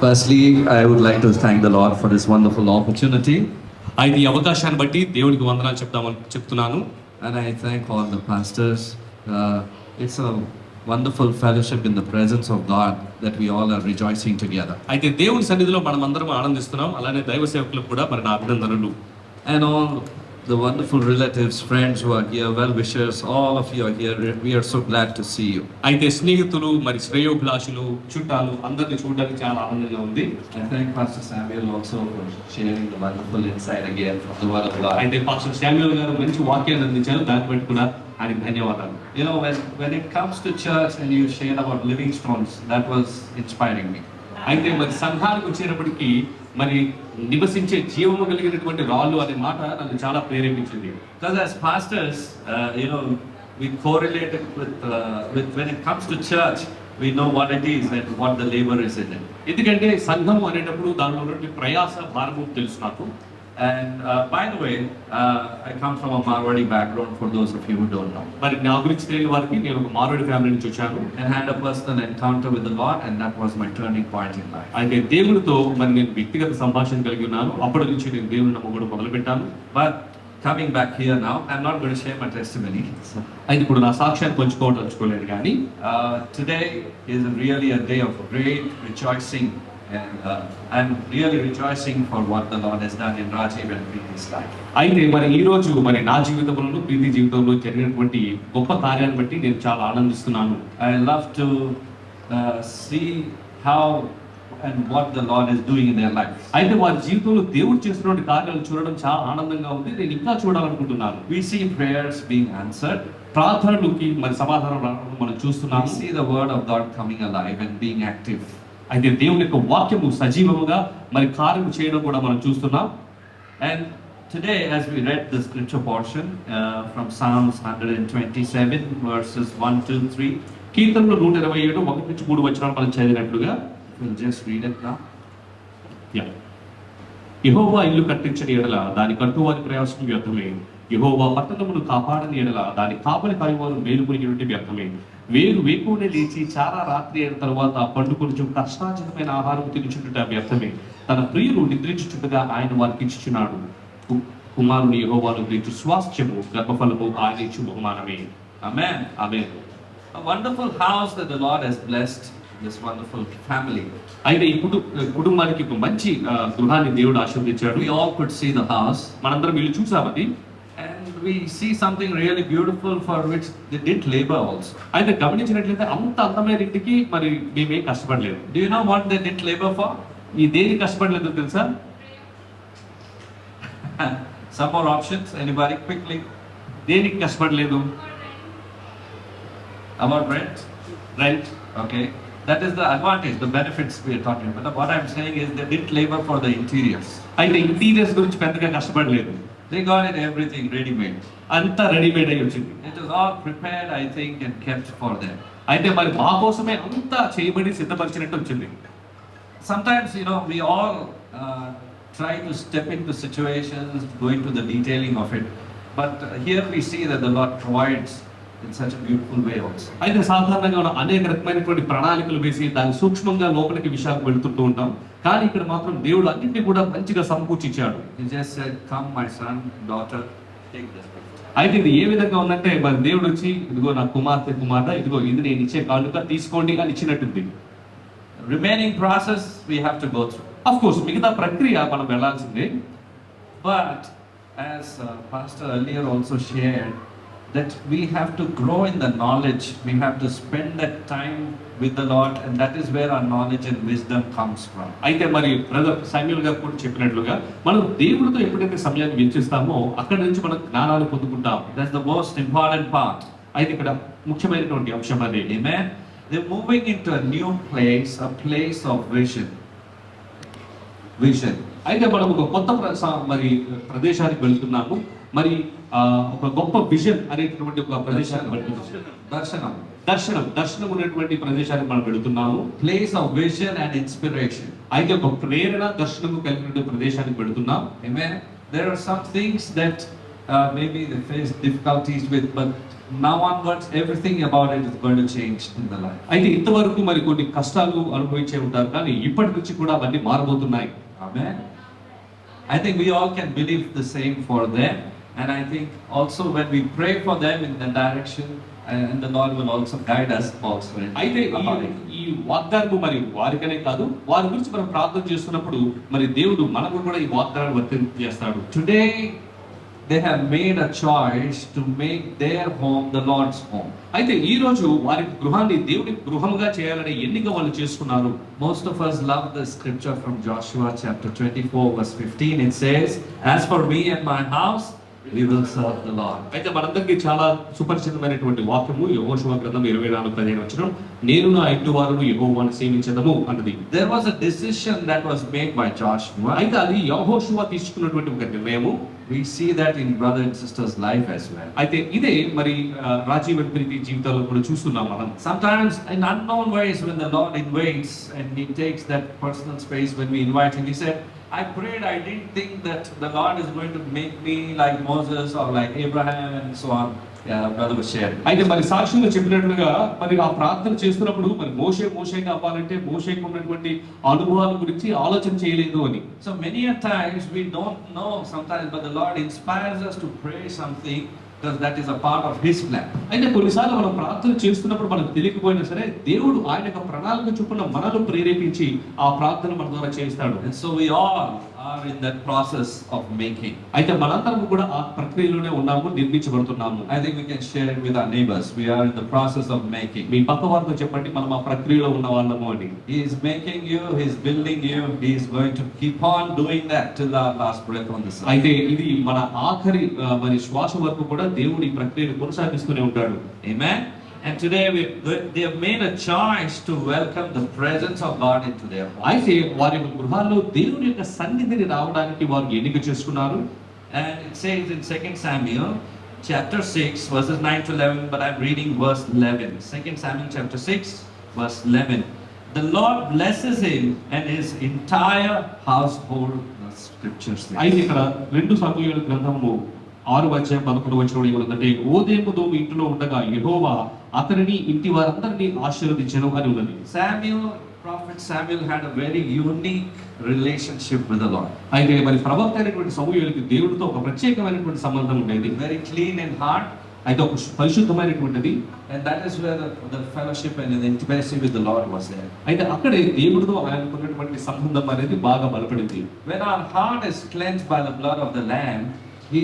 Firstly, I would like to thank the Lord for this wonderful opportunity, అయితే ఈ అవకాశాన్ని బట్టి దేవుడికి వందనాలు చెప్తున్నాను. and I thank all the pastors. It's a wonderful fellowship in the presence of God that we all are rejoicing together. అయితే దేవుని సన్నిధిలో మనం అందరం ఆనందిస్తున్నాం. అలానే దైవ సేవకులకు కూడా మరి నా అభినందనలు. And all the wonderful relatives, friends who are here, well-wishers, all of you are here. We are so glad to see you. అయితే స్నేహితులు, మరి శ్రేయోభిలాషులు, చుట్టాలు అందరిని చూడడానికి చాలా ఆనందంగా ఉంది. I thank Pastor Samuel also for sharing the wonderful insight again from the Word of God. అయితే పాస్టర్ శామ్యూల్ గారు మంచి వాక్యాన్ని అందించారు. దాన్ని బట్టి కూడా ఆయనకు ధన్యవాదాలు. You know, when it comes to church and you share about living stones, that was inspiring me. అయితే మరి సంఘానికి వచ్చేటప్పటికి మరి నివసించే జీవము కలిగినటువంటి రాళ్ళు అనే మాట నన్ను చాలా ప్రేరేపించింది. Because as pastors, we correlate it with when it comes to church, we know what it is and what the labor is in it. ఎందుకంటే సంఘం అనేటప్పుడు దానిలో ఉన్నటువంటి ప్రయాస భారము తెలుసు నాకు. And by the way, I come from a Marwadi background for those of you who don't know. మరి నా గురించి తెలియని వారికి నేను ఒక మార్వాడి ఫ్యామిలీ నుంచి వచ్చాను. And had a personal encounter with the Lord, and that was my turning point in life. అయితే దేవునితో మరి నేను వ్యక్తిగత సంభాషణ కలిగి ఉన్నాను. అప్పటి నుంచి నేను దేవుని నమ్మకం మొదలుపెట్టాను. But coming back here now, I'm not going to share my testimony. అయితే ఇప్పుడు నా సాక్ష్యాన్ని పంచుకోలేదు కానీ today is really a day of great rejoicing. And I'm really rejoicing for what the Lord has done in Rajiv and Preeti's life. అయితే మరి ఈ రోజు మరి నా జీవితంలో ప్రీతి జీవితంలో జరిగినటువంటి గొప్ప కార్యాన్ని బట్టి నేను చాలా ఆనందిస్తున్నాను. I love to see how and what the Lord is doing in their life. అయితే వారి జీవితంలో దేవుడు చేస్తున్న కార్యాలు చూడడం చాలా ఆనందంగా ఉంది. నేను ఇంకా చూడాలనుకుంటున్నాను. We see prayers being answered. ప్రార్థనలకి మరి సమాధానం రావడం మనం చూస్తున్నాము. We see the word of God coming alive and being active. అయితే దేవుని యొక్క వాక్యము సజీవముగా మరి కార్యము చేయడం కూడా మనం చూస్తున్నాం. And today, as we read the scripture portion from Psalms 127 verses 1, 2, 3, కీర్తనలు 127 1 నుంచి 3 వచనాలు మనం చదివినట్లుగా we'll just read it now. యెహోవా ఇల్లు కట్టించని ఎడల దాని కట్టువారి ప్రయాసం వ్యర్థమే. యెహోవా పట్టణమును కాపాడని ఎడల దాని కాపలి కాయవారు మేలుకొనియుంటే వ్యర్థమే. వేరు వేకువనే లేచి చాలా రాత్రి అయిన తర్వాత పండుకొనుచు కష్టార్జితమైన ఆహారం తినుచుండుట వ్యర్థమే. తన ప్రియులు నిద్రించుచుండగా ఆయన వారికి ఇచ్చుచున్నాడు. కుమారుని యెహోవాను గురించి స్వాస్థ్యము గర్భఫలము ఆయన ఇచ్చు బహుమానమే. Amen. Amen. A wonderful house that the Lord has blessed this wonderful family. అయితే ఈ కుటుంబానికి ఒక మంచి గృహాన్ని దేవుడు ఆశీర్వదించాడు. We all could see the house. మనందరం వీళ్ళు చూసామది. And we see something really beautiful for which they didn't labor also. అయితే గమనించినట్లయితే అంత అందమైన ఇంటికి మరి మేమేం కష్టపడలేదు. Do you know what they didn't labor for? ఈ దేనికి కష్టపడలేదు తెలుసా? Some more options. Anybody quickly? దేనికి కష్టపడలేదు? About rent? Rent. Okay. That is the advantage, the benefits we are talking about. But what I'm saying is they didn't labor for the interiors. అయితే interiors గురించి పెద్దగా కష్టపడలేదు. They got it everything ready-made. అంతా readymade అయి వచ్చింది. It was all prepared, I think, and kept for them. అయితే మరి మా కోసమే అంతా చేయబడి సిద్ధపరిచినట్టు వచ్చింది. Sometimes, we all try to step into situations, go into the detailing of it. But here we see that the Lord provides in such a beautiful way also. అయితే సాధారణంగా మనం అనేక రకమైనటువంటి ప్రణాళికలు వేసి దాన్ని సూక్ష్మంగా లోపలికి విషయాలు వెళ్తుంటూ ఉంటాం. కానీ ఇక్కడ మాత్రం దేవుడు అన్నింటినీ కూడా మంచిగా సమకూర్చిచ్చాడు. He just said, "Come, my son, daughter, take this." అయితే ఇది ఏ విధంగా ఉందంటే మరి దేవుడు వచ్చి ఇదిగో నా కుమార్తె ఇదిగో ఇది నేను ఇచ్చే కానుక తీసుకోండి అని ఇచ్చినట్టుంది. Remaining process we have to go through. Of course మిగతా ప్రక్రియ మనం వెళ్ళాల్సిందే. But as Pastor earlier also shared, that we have to grow in the knowledge. We have to spend that time with the Lord, and that is where our knowledge and wisdom comes from. అయితే మరి brother Samuel గారు కూడా చెప్పినట్లుగా మనం దేవుడితో ఎప్పుడైతే సమయాన్ని వెచ్చిస్తామో అక్కడి నుంచి మనం జ్ఞానాలు పొందుకుంటాం. That's the most important part. అయితే ఇక్కడ ముఖ్యమైనటువంటి అంశం అదే. Amen. They're moving into a new place, a place of vision. అయితే మనం ఒక కొత్త మరి ప్రదేశానికి వెళ్తున్నాము. మరి ఒక గొప్ప విజన్ అనేటటువంటి ఒక ప్రదేశానికి వెళ్తున్నాము. దర్శనం ఉన్నటువంటి ప్రదేశానికి మనం వెళుతున్నాము. Place of vision and inspiration. అయితే ఒక ప్రేరణ దర్శనము కలిగిన ప్రదేశానికి వెళుతున్నాం. Amen. There are some things that maybe they face difficulties with, but now onwards, everything about it is going to change in the life. అయితే ఇంతవరకు మరి కొన్ని కష్టాలు అనుభవించే ఉంటారు, కానీ ఇప్పటి నుంచి కూడా అవన్నీ మారబోతున్నాయి. Amen. I think we all can believe the same for them. And I think also when we pray for them in the direction, and the Lord will also guide us also. అయితే ఈ వాగ్దానము మరి వారికనే కాదు, వారి గురించి మనం ప్రార్థన చేస్తున్నప్పుడు మరి దేవుడు మనకు కూడా ఈ వాగ్దానాన్ని వర్తింపజేస్తాడు. Today they have made a choice to make their home the Lord's home. అయితే ఈ రోజు వారి గృహాన్ని దేవుడి గృహముగా చేయాలనే ఎన్నిక వాళ్ళు చేసుకున్నారు. Most of us love the scripture from Joshua chapter 24 verse 15. It says, "As for me and my house, we will serve the Lord." అయితే మనందరికీ చాలా సుపరిచితమైనటువంటి వాక్యము యెహోషువ గ్రంథం 24:15 వచనం, నేను నా ఇంటి వారును యెహోవాను సేవించెదము అన్నది. There was a decision that was made by Joshua. అయితే అది యెహోషువ తీసుకున్నటువంటి ఒక నిర్ణయము. We see that in brother and sister's life as well. అయితే ఇదే మరి రాజీవ్ అండ్ ప్రీతి జీవితాల్లో కూడా చూస్తున్నాం మనం. Sometimes in unknown ways, when the Lord invades and He takes that personal space, when we invite Him, He said, "I prayed, I didn't think that the Lord is going to make me like Moses or like Abraham," and so on. Yeah, brother was sharing. అయితే మరి సాక్ష్యంలో చెప్పినట్లుగా మరి ఆ ప్రార్థన చేస్తున్నప్పుడు మరి మోషేగా అవ్వాలంటే మోషేకు ఉన్నటువంటి అనుభవాల గురించి ఆలోచన చేయలేదు అని. So many a times we don't know sometimes, but the Lord inspires us to pray something because that is a part of His plan. అయితే కొన్నిసార్లు మనం ప్రార్థన చేస్తున్నప్పుడు మనకు తెలియకపోయినా సరే దేవుడు ఆయన యొక్క ప్రణాళిక చొప్పున మనల్ని ప్రేరేపించి ఆ ప్రార్థన మన ద్వారా చేస్తాడు. And so we all are in that process of making. అయితే మనందరం కూడా ఆ ప్రక్రియలోనే ఉన్నాము, నిర్మించబడుతున్నాము. I think we can share it with our neighbors. We are in the process of making. మీ పక్క వారితో చెప్పండి, మనం ఆ ప్రక్రియలో ఉన్న వాళ్ళము అని. He is making you, He is building you, He is going to keep on doing that till our last breath on this earth. అయితే ఇది మన ఆఖరి మరి శ్వాస వరకు కూడా దేవుడు ఈ ప్రక్రియను కొనసాగిస్తూనే ఉంటాడు. Amen. And today they have made a choice to welcome the presence of God into their home. అయితే వారి యొక్క గృహాల్లో దేవుని యొక్క సన్నిధిని రావడానికి వారు ఎన్నిక చేసుకున్నారు. And it says in 2 Samuel chapter 6 verses 9 to 11, but I'm reading verse 11. 2 Samuel chapter 6 verse 11. The Lord blesses him and his entire household. The scriptures there. అయితే ఇక్కడ 2 సమూయేలు గ్రంథము 6:11 ఏమన్నదంటే, ఓదేము ఇంటిలో ఉండగా యెహోవా అతనిని ఇంటి వారందరినీ ఆశీర్వదించెను అని ఉన్నది. Prophet Samuel had a very unique relationship with the Lord. అయితే మరి ప్రవక్త అయినటువంటి సమూయేలుకి దేవుడితో ఒక ప్రత్యేకమైనటువంటి సంబంధం ఉండేది. Very clean in heart. అయితే ఒక పరిశుద్ధమైనటువంటిది. And that is where the fellowship and the intimacy with the Lord was there. అయితే అక్కడే దేవుడితో ఆయనకు ఉన్నటువంటి సంబంధం అనేది బాగా బలపడింది. When our heart is cleansed by the blood of the Lamb, He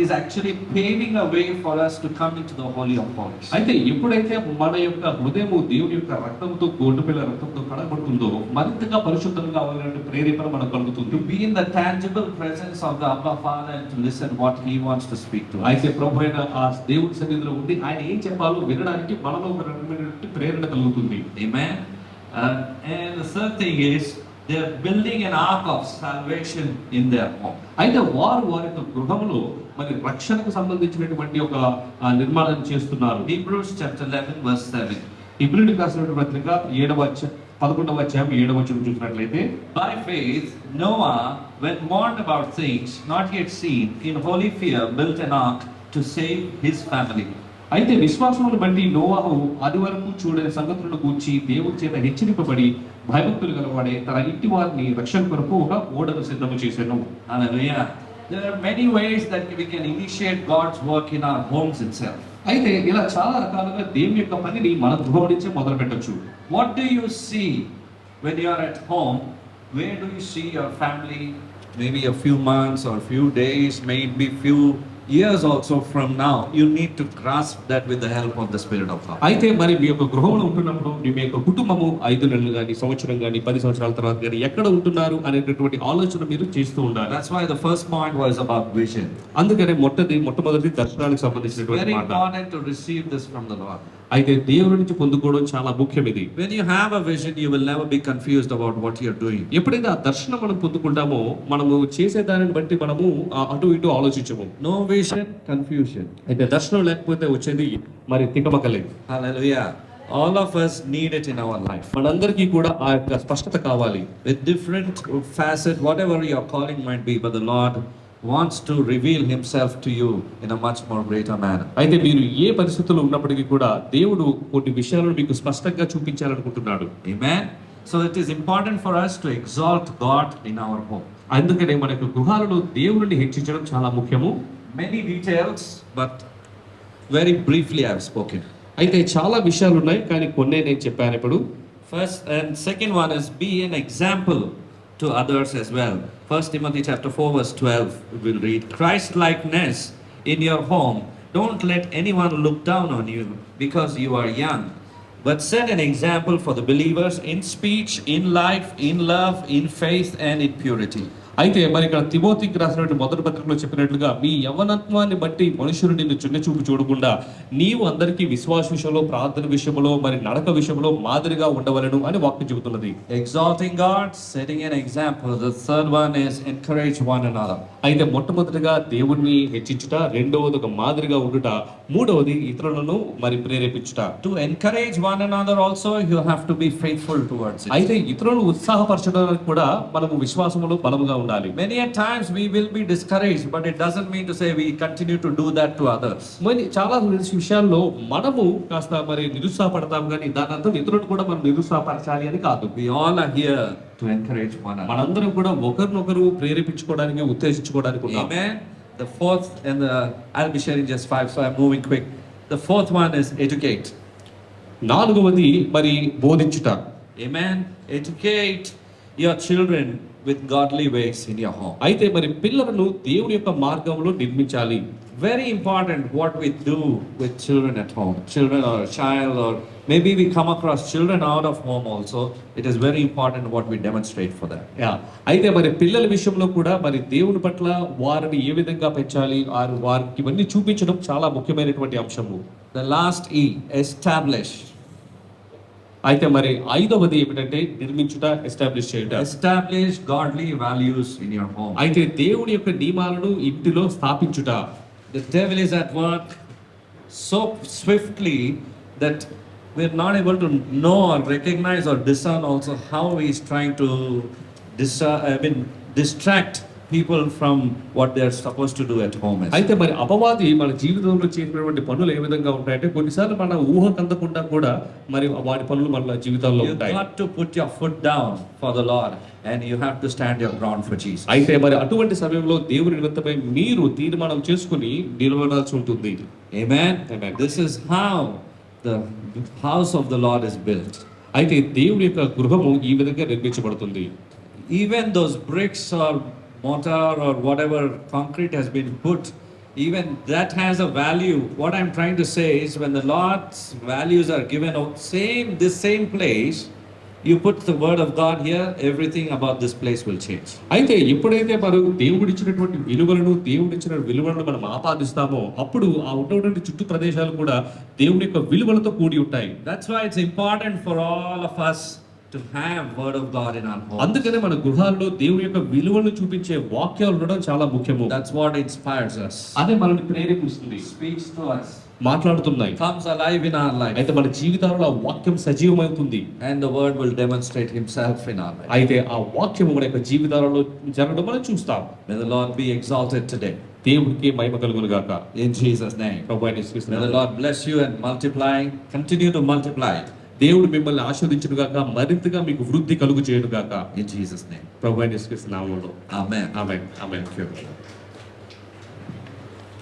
is actually paving a way for us to come into the Holy of Holies. అయితే ఎప్పుడైతే మన యొక్క హృదయము దేవుని యొక్క రక్తంతో, గొడ్డుపిల్ల రక్తంతో కడగబడుతుందో మరింతగా పరిశుద్ధంగా అవ్వాలనే ప్రేరేపణ మనకు కలుగుతుంది. To be in the tangible presence of the Abba Father and to listen what He wants to speak to us. అయితే ప్రభు అయిన ఆ దేవుడి సన్నిధిలో ఉండి ఆయన ఏం చెప్పాలో వినడానికి మనలో ఒక రకమైనటువంటి ప్రేరణ కలుగుతుంది. Amen. And the third thing is, they are building an ark of salvation in their home. అయితే వారి యొక్క గృహంలో మరి రక్షణకు సంబంధించినటువంటి ఒక నిర్మాణం చేస్తున్నారు. Hebrews chapter 11 verse 7. హెబ్రీయులకు రాసిన పత్రిక 11వ అధ్యాయం 7వ వచనం చూసినట్లయితే, By faith Noah, when warned about things not yet seen, in holy fear built an ark to save his family. అయితే విశ్వాసమును బట్టి నోవాహు అది వరకు చూడని సంగతులను గూర్చి దేవుడి చేత హెచ్చరింపబడి భయభక్తులు గలవాడే తన ఇంటి వారిని రక్షణ కొరకు ఒక ఓడను సిద్ధము చేసెను. Hallelujah. There are many ways that we can initiate God's work in our homes itself. అయితే ఇలా చాలా రకాలుగా దేవుని యొక్క పనిని మన గృహం నుంచే మొదలు పెట్టొచ్చు. What do you see when you are at home? Where do you see your family? Maybe a few months or few days, maybe few years also from now. You need to grasp that with the help of the Spirit of God. అయితే మరి మీ యొక్క గృహంలో ఉంటున్నప్పుడు మీ యొక్క కుటుంబము 5 నెలలు కానీ, సంవత్సరం కానీ, 10 సంవత్సరాల తర్వాత కానీ ఎక్కడ ఉంటున్నారు అనేటటువంటి ఆలోచన మీరు చేస్తూ ఉండాలి. That's why the first point was about vision. అందుకనే మొట్టమొదటి దర్శనానికి సంబంధించినటువంటి Very మాట. important to receive this from the Lord. అయితే దేవుడి నుంచి పొందుకోవడం చాలా ముఖ్యం ఇది. When you have a vision, you will never be confused about what you are doing. ఎప్పుడైతే ఆ దర్శనం మనం పొందుకుంటామో మనము చేసే దానిని బట్టి మనము అటు ఇటు ఆలోచించము. No vision, confusion. అయితే దర్శనం లేకపోతే వచ్చేది మరి తికమకలే. Hallelujah. All of us need it in our life. మనందరికీ కూడా ఆ యొక్క స్పష్టత కావాలి. With different facet, whatever your calling might be, but the Lord wants to reveal himself to you in a much more greater manner. అయితే మీరు ఏ పరిస్థితుల్లో ఉన్నప్పటికీ కూడా దేవుడు కొన్ని విషయాలను మీకు స్పష్టంగా చూపించాలనుకుంటున్నాడు. Amen. So it is important for us to exalt God in our home. అందుకనే మన యొక్క గృహాలలో దేవుడిని హెచ్చించడం చాలా ముఖ్యము. Many details, but very briefly I have spoken. అయితే చాలా విషయాలు ఉన్నాయి, కానీ కొన్నే నేను చెప్పాను ఇప్పుడు. First and second one is be an example to others as well. 1 Timothy chapter 4 verse 12 we will read, Christ likeness in your home. Don't let anyone look down on you because you are young, but set an example for the believers in speech, in life, in love, in faith and in purity. అయితే మరి ఇక్కడ తిమోతికి రాసినటువంటి మొదటి పత్రికలో చెప్పినట్లుగా మీ యవ్వనత్వాన్ని బట్టి మనుషులు నిన్ను చిన్నచూపు చూడకుండా నీవు అందరికీ విశ్వాస విషయంలో, ప్రార్థన విషయంలో, మరి నడక విషయంలో మాదిరిగా ఉండవలెను అని వాక్యం చెబుతున్నది. Exalting God, setting an example. The third one is encourage one another. అయితే మొట్టమొదటిగా దేవుణ్ణి హెచ్చించుట, రెండవది ఒక మాదిరిగా ఉండుట, మూడవది ఇతరులను మరి ప్రేరేపించుట. To encourage one another also you have to be faithful towards it. అయితే ఇతరులను ఉత్సాహపరచడానికి కూడా మనము విశ్వాసములో బలముగా ఉండాలి. Many a times we will be discouraged, but it doesn't mean to say we continue to do that to others. మరి చాలా విషయాల్లో మనము కాస్త మరి నిరుత్సాహపడతాం, కానీ దాని అర్థం ఇతరులను కూడా మనం నిరుత్సాహపరచాలి అని కాదు. We all are here to encourage one another. మనందరం కూడా ఒకరినొకరు ప్రేరేపించుకోవడానికి, ఉత్తేజించుకోవడానికి ఉన్నాం. Amen. The fourth and I'll be sharing just 5, so I'm moving quick. The fourth one is educate. నాలుగవది మరి బోధించుట. Amen. Educate your children with godly ways in your home. అయితే మరి పిల్లలను దేవుని యొక్క మార్గంలో నిర్మించాలి. Very important what we do with children at home. Children or a child, or maybe we come across children out of home also. It is very important what we demonstrate for them. అయితే మరి పిల్లల విషయంలో కూడా మరి దేవుని పట్ల వారిని ఏ విధంగా పెంచాలి, వారికి ఇవన్నీ చూపించడం చాలా ముఖ్యమైనటువంటి అంశము. The last E, establish. అయితే మరి ఐదవది ఏమిటంటే నిర్మించుట, ఎస్టాబ్లిష్ చేయుట. Establish godly values in your home. అయితే దేవుని యొక్క నియమాలను ఇంటిలో స్థాపించుట. The devil is at work so swiftly that we're not able to know or recognize or discern also how he is trying to distract people from what they are supposed to do at home. అయితే మరి అపవాది మన జీవితంలో చేసినటువంటి పనులు ఏ విధంగా ఉంటాయంటే కొన్నిసార్లు మన ఊహకు అందకుండా కూడా మరి వాడి పనులు మన జీవితాల్లో You ఉంటాయి. got to put your foot down for the Lord and you have to stand your ground for Jesus. అయితే మరి అటువంటి సమయంలో దేవుని నిమిత్తమై మీరు తీర్మానం చేసుకుని నిలబడాల్సి ఉంటుంది. Amen. Amen. This is how the house of the Lord is built. అయితే దేవుని యొక్క గృహము ఈ విధంగా నిర్మించబడుతుంది. Even those bricks or mortar or whatever concrete has been put, even that has a value. What I'm trying to say is when the Lord's values are given out, this same place, you put the word of God here, everything about this place will change. అయితే ఎప్పుడైతే మనం దేవుడిచ్చినటువంటి విలువలను మనం ఆపాదిస్తామో అప్పుడు ఆ ఉన్నటువంటి చుట్టూ ప్రదేశాలు కూడా దేవుని యొక్క విలువలతో కూడి ఉంటాయి. That's why it's important for all of us to have word of God in our home. అందుకనే మన గృహాల్లో దేవుని యొక్క విలువలను చూపించే వాక్యాలు ఉండడం చాలా ముఖ్యము. That's what inspires us. అదే మనల్ని ప్రేరేపిస్తుంది, Speaks to us, మాట్లాడుతున్నాయి, comes alive in our life. అయితే మన జీవితాలలో ఆ వాక్యం సజీవమవుతుంది. And the word will demonstrate himself in our life. అయితే ఆ వాక్యము మన యొక్క జీవితాలలో జరగడం మనం చూస్తాం. May the Lord be exalted today. దేవుడికి మహిమ కలుగును గాక. In Jesus' name. ప్రభువైన యేసు May the Lord bless you and multiply. Continue to multiply. దేవుడు మిమ్మల్ని ఆశీర్వదించును గాక, మరింతగా మీకు వృద్ధి కలుగు చేయును గాక. In Jesus' name. ప్రభువైన యేసు నామములో. Amen. ఆమేన్. ఆమేన్.